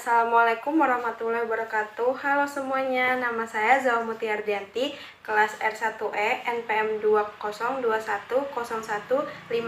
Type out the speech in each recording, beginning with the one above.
Assalamualaikum warahmatullahi wabarakatuh. Halo semuanya, nama saya Zawa Muti Ardianti, kelas R1E NPM 202101500385.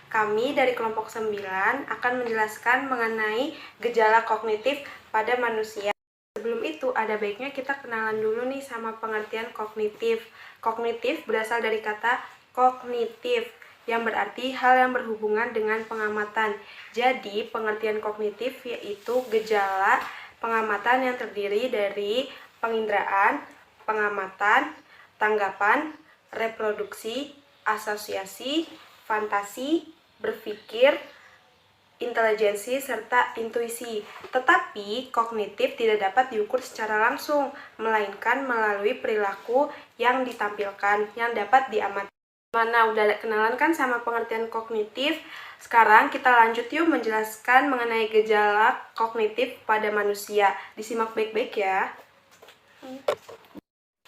Kami dari kelompok 9 akan menjelaskan mengenai gejala kognitif pada manusia. Sebelum itu, ada baiknya kita kenalan dulu nih sama pengertian kognitif. Kognitif berasal dari kata kognitif, yang berarti hal yang berhubungan dengan pengamatan. Jadi, pengertian kognitif yaitu gejala pengamatan yang terdiri dari penginderaan, pengamatan, tanggapan, reproduksi, asosiasi, fantasi, berpikir, intelijensi, serta intuisi. Tetapi, kognitif tidak dapat diukur secara langsung, melainkan melalui perilaku yang ditampilkan, yang dapat diamati. Mana udah kenalan kan sama pengertian kognitif? Sekarang kita lanjut yuk menjelaskan mengenai gejala kognitif pada manusia. Disimak baik-baik ya.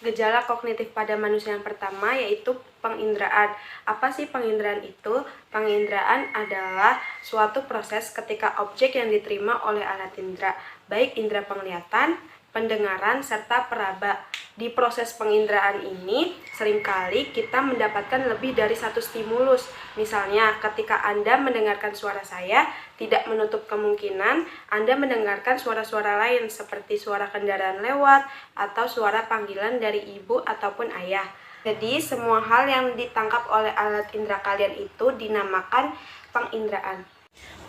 Gejala kognitif pada manusia yang pertama yaitu penginderaan. Apa sih penginderaan itu? Penginderaan adalah suatu proses ketika objek yang diterima oleh alat indera, baik indera penglihatan, pendengaran, serta peraba. Di proses penginderaan ini, seringkali kita mendapatkan lebih dari satu stimulus. Misalnya, ketika Anda mendengarkan suara saya, tidak menutup kemungkinan Anda mendengarkan suara-suara lain seperti suara kendaraan lewat atau suara panggilan dari ibu ataupun ayah. Jadi, semua hal yang ditangkap oleh alat indera kalian itu dinamakan penginderaan.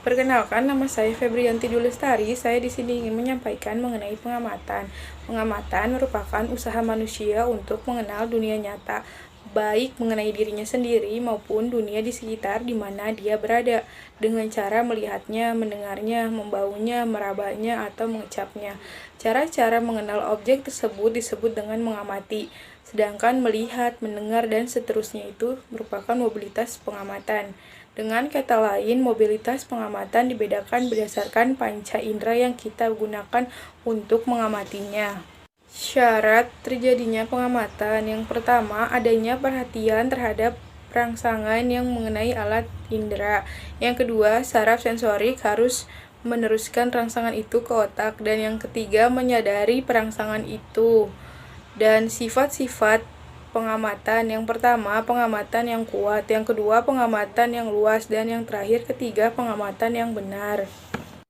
Perkenalkan, nama saya Febrianti Dulestari. Saya di sini ingin menyampaikan mengenai pengamatan. Pengamatan merupakan usaha manusia untuk mengenal dunia nyata, baik mengenai dirinya sendiri maupun dunia di sekitar di mana dia berada, dengan cara melihatnya, mendengarnya, membaunya, merabanya, atau mengecapnya. Cara-cara mengenal objek tersebut disebut dengan mengamati, sedangkan melihat, mendengar, dan seterusnya itu merupakan mobilitas pengamatan. Dengan kata lain, mobilitas pengamatan dibedakan berdasarkan panca indera yang kita gunakan untuk mengamatinya. Syarat terjadinya pengamatan yang pertama, adanya perhatian terhadap rangsangan yang mengenai alat indera. Yang kedua, saraf sensorik harus meneruskan rangsangan itu ke otak. Dan yang ketiga, menyadari perangsangan itu. Dan sifat-sifat pengamatan yang pertama, pengamatan yang kuat, yang kedua, pengamatan yang luas, dan yang terakhir ketiga, pengamatan yang benar.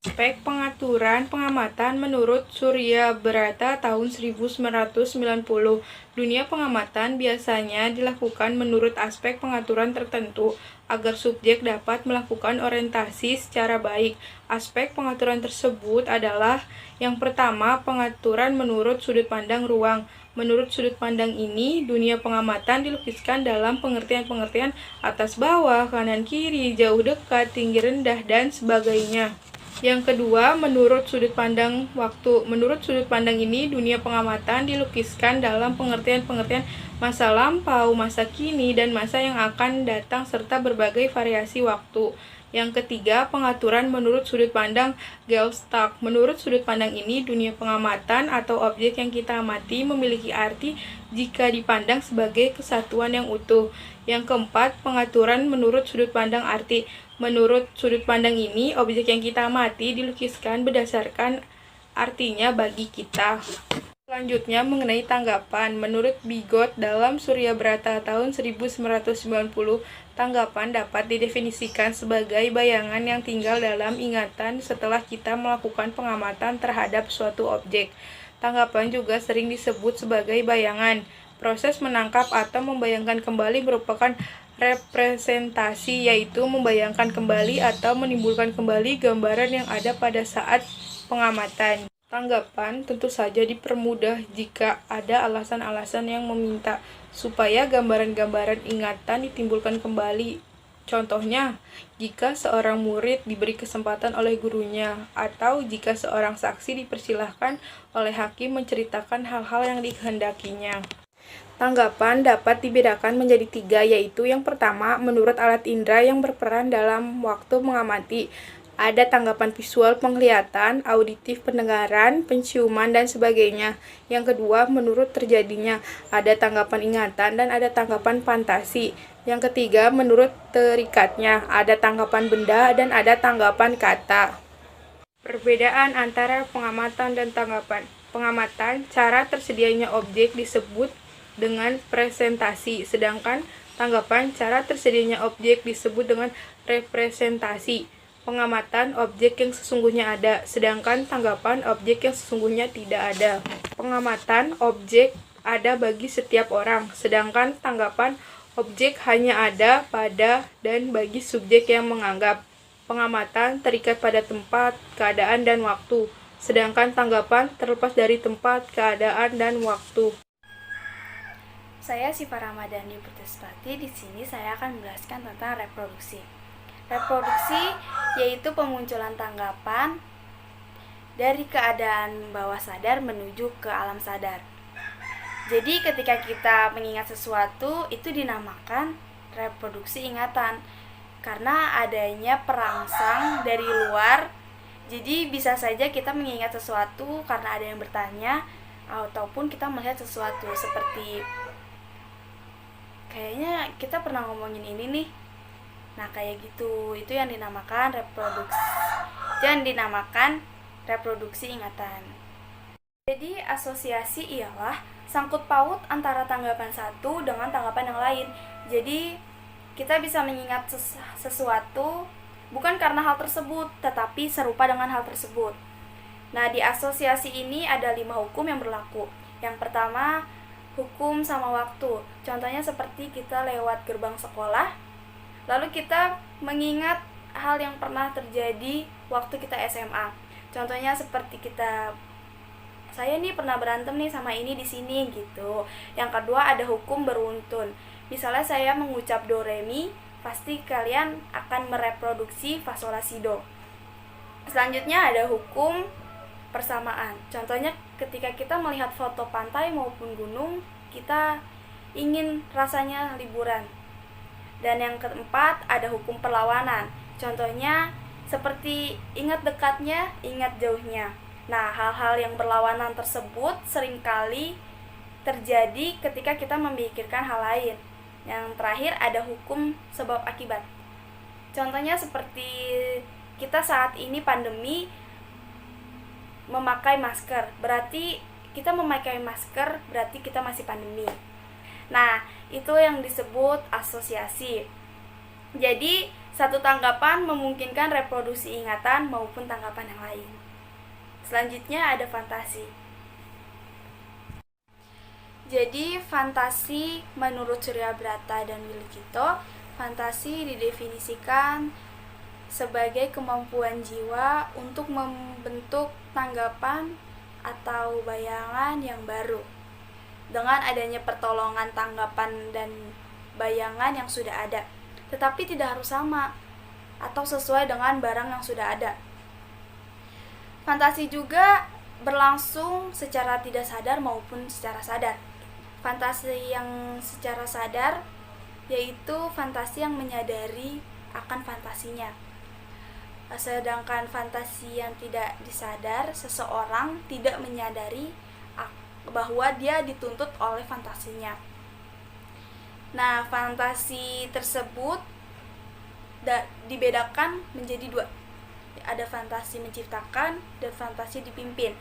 Aspek pengaturan pengamatan menurut Surya Brata tahun 1990. Dunia pengamatan biasanya dilakukan menurut aspek pengaturan tertentu agar subjek dapat melakukan orientasi secara baik. Aspek pengaturan tersebut adalah yang pertama, pengaturan menurut sudut pandang ruang. Menurut sudut pandang ini, dunia pengamatan dilukiskan dalam pengertian-pengertian atas bawah, kanan kiri, jauh dekat, tinggi rendah, dan sebagainya. Yang kedua, menurut sudut pandang waktu. Menurut sudut pandang ini, dunia pengamatan dilukiskan dalam pengertian-pengertian masa lampau, masa kini, dan masa yang akan datang serta berbagai variasi waktu. Yang ketiga, pengaturan menurut sudut pandang Gestalt. Menurut sudut pandang ini, dunia pengamatan atau objek yang kita amati memiliki arti jika dipandang sebagai kesatuan yang utuh. Yang keempat, pengaturan menurut sudut pandang arti. Menurut sudut pandang ini, objek yang kita amati dilukiskan berdasarkan artinya bagi kita. Selanjutnya mengenai tanggapan. Menurut Bigot dalam Surya Brata tahun 1990, tanggapan dapat didefinisikan sebagai bayangan yang tinggal dalam ingatan setelah kita melakukan pengamatan terhadap suatu objek. Tanggapan juga sering disebut sebagai bayangan. Proses menangkap atau membayangkan kembali merupakan representasi, yaitu membayangkan kembali atau menimbulkan kembali gambaran yang ada pada saat pengamatan. Tanggapan tentu saja dipermudah jika ada alasan-alasan yang meminta supaya gambaran-gambaran ingatan ditimbulkan kembali. Contohnya, jika seorang murid diberi kesempatan oleh gurunya, atau jika seorang saksi dipersilahkan oleh hakim menceritakan hal-hal yang dikehendakinya. Tanggapan dapat dibedakan menjadi tiga, yaitu yang pertama, menurut alat indera yang berperan dalam waktu mengamati. Ada tanggapan visual penglihatan, auditif pendengaran, penciuman, dan sebagainya. Yang kedua, menurut terjadinya. Ada tanggapan ingatan dan ada tanggapan fantasi. Yang ketiga, menurut terikatnya. Ada tanggapan benda dan ada tanggapan kata. Perbedaan antara pengamatan dan tanggapan. Pengamatan, cara tersedianya objek disebut dengan presentasi, sedangkan tanggapan, cara tersedianya objek disebut dengan representasi. Pengamatan, objek yang sesungguhnya ada, sedangkan tanggapan, objek yang sesungguhnya tidak ada. Pengamatan, objek ada bagi setiap orang, sedangkan tanggapan, objek hanya ada pada dan bagi subjek yang menganggap. Pengamatan terikat pada tempat, keadaan, dan waktu, sedangkan tanggapan terlepas dari tempat, keadaan, dan waktu. Saya Siva Ramadhani Putespati. Di sini saya akan menjelaskan tentang reproduksi. Reproduksi yaitu pemunculan tanggapan dari keadaan bawah sadar menuju ke alam sadar. Jadi ketika kita mengingat sesuatu itu dinamakan reproduksi ingatan. Karena adanya perangsang dari luar, jadi bisa saja kita mengingat sesuatu karena ada yang bertanya, ataupun kita melihat sesuatu seperti kayaknya kita pernah ngomongin ini nih. Nah kayak gitu, itu yang dinamakan reproduksi ingatan. Jadi asosiasi ialah sangkut paut antara tanggapan satu dengan tanggapan yang lain. Jadi kita bisa mengingat sesuatu bukan karena hal tersebut, tetapi serupa dengan hal tersebut. Nah, di asosiasi ini ada 5 hukum yang berlaku. Yang pertama, hukum sama waktu. Contohnya seperti kita lewat gerbang sekolah, lalu kita mengingat hal yang pernah terjadi waktu kita SMA. Contohnya seperti saya nih pernah berantem nih sama ini di sini gitu. Yang kedua ada hukum beruntun. Misalnya saya mengucap do re mi, pasti kalian akan mereproduksi fa sol la si do. Selanjutnya ada hukum persamaan. Contohnya ketika kita melihat foto pantai maupun gunung, kita ingin rasanya liburan. Dan yang keempat ada hukum perlawanan. Contohnya seperti ingat dekatnya, ingat jauhnya. Nah, hal-hal yang berlawanan tersebut seringkali terjadi ketika kita memikirkan hal lain. Yang terakhir ada hukum sebab akibat. Contohnya seperti kita saat ini pandemi memakai masker, berarti kita memakai masker berarti kita masih pandemi. Nah, itu yang disebut asosiasi. Jadi, satu tanggapan memungkinkan reproduksi ingatan maupun tanggapan yang lain. Selanjutnya ada fantasi. Jadi fantasi menurut Surya Brata dan Wilkito, fantasi didefinisikan sebagai kemampuan jiwa untuk membentuk tanggapan atau bayangan yang baru dengan adanya pertolongan tanggapan dan bayangan yang sudah ada, tetapi tidak harus sama atau sesuai dengan barang yang sudah ada. Fantasi juga berlangsung secara tidak sadar maupun secara sadar. Fantasi yang secara sadar yaitu fantasi yang menyadari akan fantasinya. Sedangkan fantasi yang tidak disadar, seseorang tidak menyadari bahwa dia dituntut oleh fantasinya. Nah, fantasi tersebut dibedakan menjadi 2. Ada fantasi menciptakan dan fantasi dipimpin.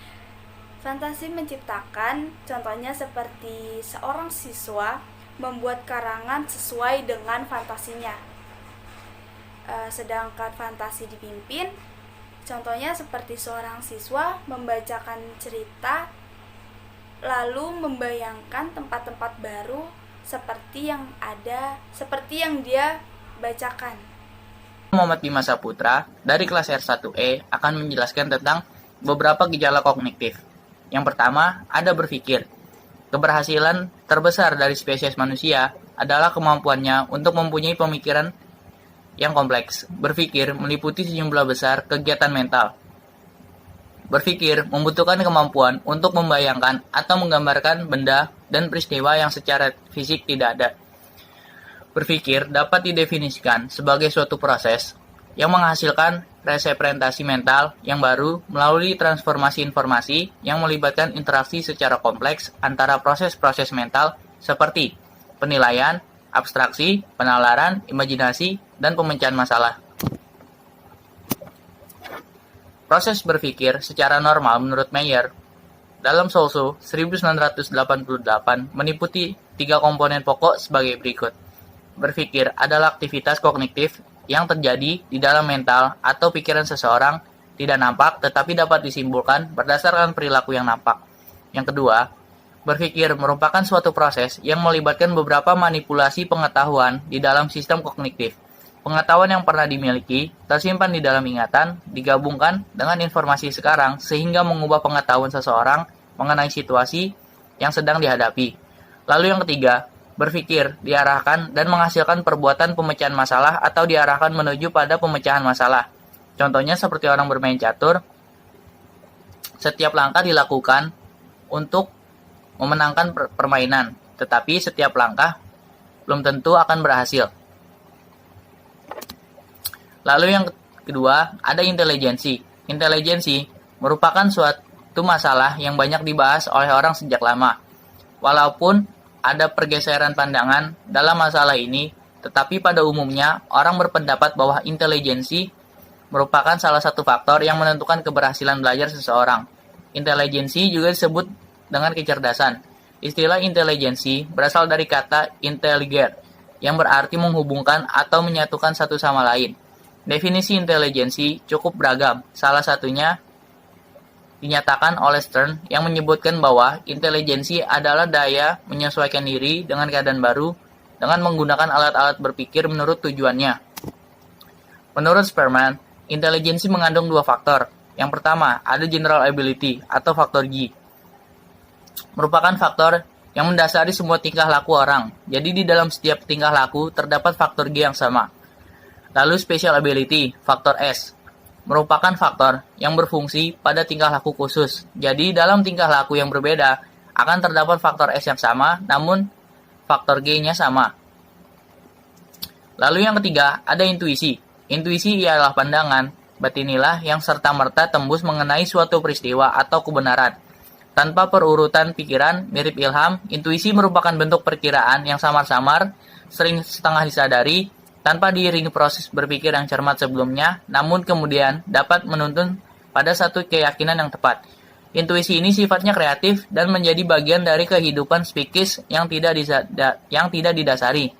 Fantasi menciptakan contohnya seperti seorang siswa membuat karangan sesuai dengan fantasinya. Sedangkan fantasi dipimpin contohnya seperti seorang siswa membacakan cerita lalu membayangkan tempat-tempat baru seperti yang dia bacakan. Muhammad Bima Saputra dari kelas R1E akan menjelaskan tentang beberapa gejala kognitif. Yang pertama, ada berpikir. Keberhasilan terbesar dari spesies manusia adalah kemampuannya untuk mempunyai pemikiran yang kompleks. Berpikir meliputi sejumlah besar kegiatan mental. Berpikir membutuhkan kemampuan untuk membayangkan atau menggambarkan benda dan peristiwa yang secara fisik tidak ada. Berpikir dapat didefinisikan sebagai suatu proses yang menghasilkan representasi mental yang baru melalui transformasi informasi yang melibatkan interaksi secara kompleks antara proses-proses mental seperti penilaian, abstraksi, penalaran, imajinasi, dan pemecahan masalah. Proses berpikir secara normal menurut Meyer dalam Sousa 1988 meliputi 3 komponen pokok sebagai berikut. Berpikir adalah aktivitas kognitif yang terjadi di dalam mental atau pikiran seseorang, tidak nampak tetapi dapat disimpulkan berdasarkan perilaku yang nampak. Yang kedua, berpikir merupakan suatu proses yang melibatkan beberapa manipulasi pengetahuan di dalam sistem kognitif. Pengetahuan yang pernah dimiliki tersimpan di dalam ingatan, digabungkan dengan informasi sekarang sehingga mengubah pengetahuan seseorang mengenai situasi yang sedang dihadapi. Lalu yang ketiga, berpikir diarahkan dan menghasilkan perbuatan pemecahan masalah atau diarahkan menuju pada pemecahan masalah. Contohnya seperti orang bermain catur, setiap langkah dilakukan untuk memenangkan permainan, tetapi setiap langkah belum tentu akan berhasil. Lalu yang kedua, ada intelijensi. Intelijensi merupakan suatu masalah yang banyak dibahas oleh orang sejak lama. Walaupun ada pergeseran pandangan dalam masalah ini, tetapi pada umumnya orang berpendapat bahwa intelijensi merupakan salah satu faktor yang menentukan keberhasilan belajar seseorang. Intelijensi juga disebut dengan kecerdasan. Istilah intelijensi berasal dari kata intelliger, yang berarti menghubungkan atau menyatukan satu sama lain. Definisi intelijensi cukup beragam, salah satunya dinyatakan oleh Stern yang menyebutkan bahwa intelijensi adalah daya menyesuaikan diri dengan keadaan baru dengan menggunakan alat-alat berpikir menurut tujuannya. Menurut Sperman, intelijensi mengandung 2 faktor. Yang pertama, ada general ability atau faktor G. Merupakan faktor yang mendasari semua tingkah laku orang. Jadi di dalam setiap tingkah laku terdapat faktor G yang sama. Lalu special ability, faktor S, merupakan faktor yang berfungsi pada tingkah laku khusus. Jadi dalam tingkah laku yang berbeda akan terdapat faktor S yang sama, namun faktor G-nya sama. Lalu yang ketiga, ada intuisi. Intuisi ialah pandangan batinilah yang serta-merta tembus mengenai suatu peristiwa atau kebenaran. Tanpa perurutan pikiran, mirip ilham, intuisi merupakan bentuk perkiraan yang samar-samar, sering setengah disadari, tanpa diiringi proses berpikir yang cermat sebelumnya, namun kemudian dapat menuntun pada satu keyakinan yang tepat. Intuisi ini sifatnya kreatif dan menjadi bagian dari kehidupan psikis yang tidak didasari.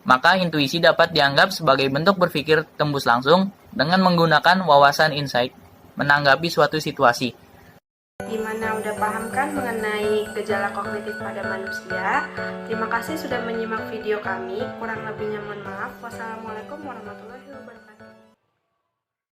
Maka intuisi dapat dianggap sebagai bentuk berpikir tembus langsung dengan menggunakan wawasan insight menanggapi suatu situasi. Gimana, udah paham kan mengenai gejala kognitif pada manusia? Terima kasih sudah menyimak video kami. Kurang lebihnya mohon maaf. Wassalamualaikum warahmatullahi wabarakatuh.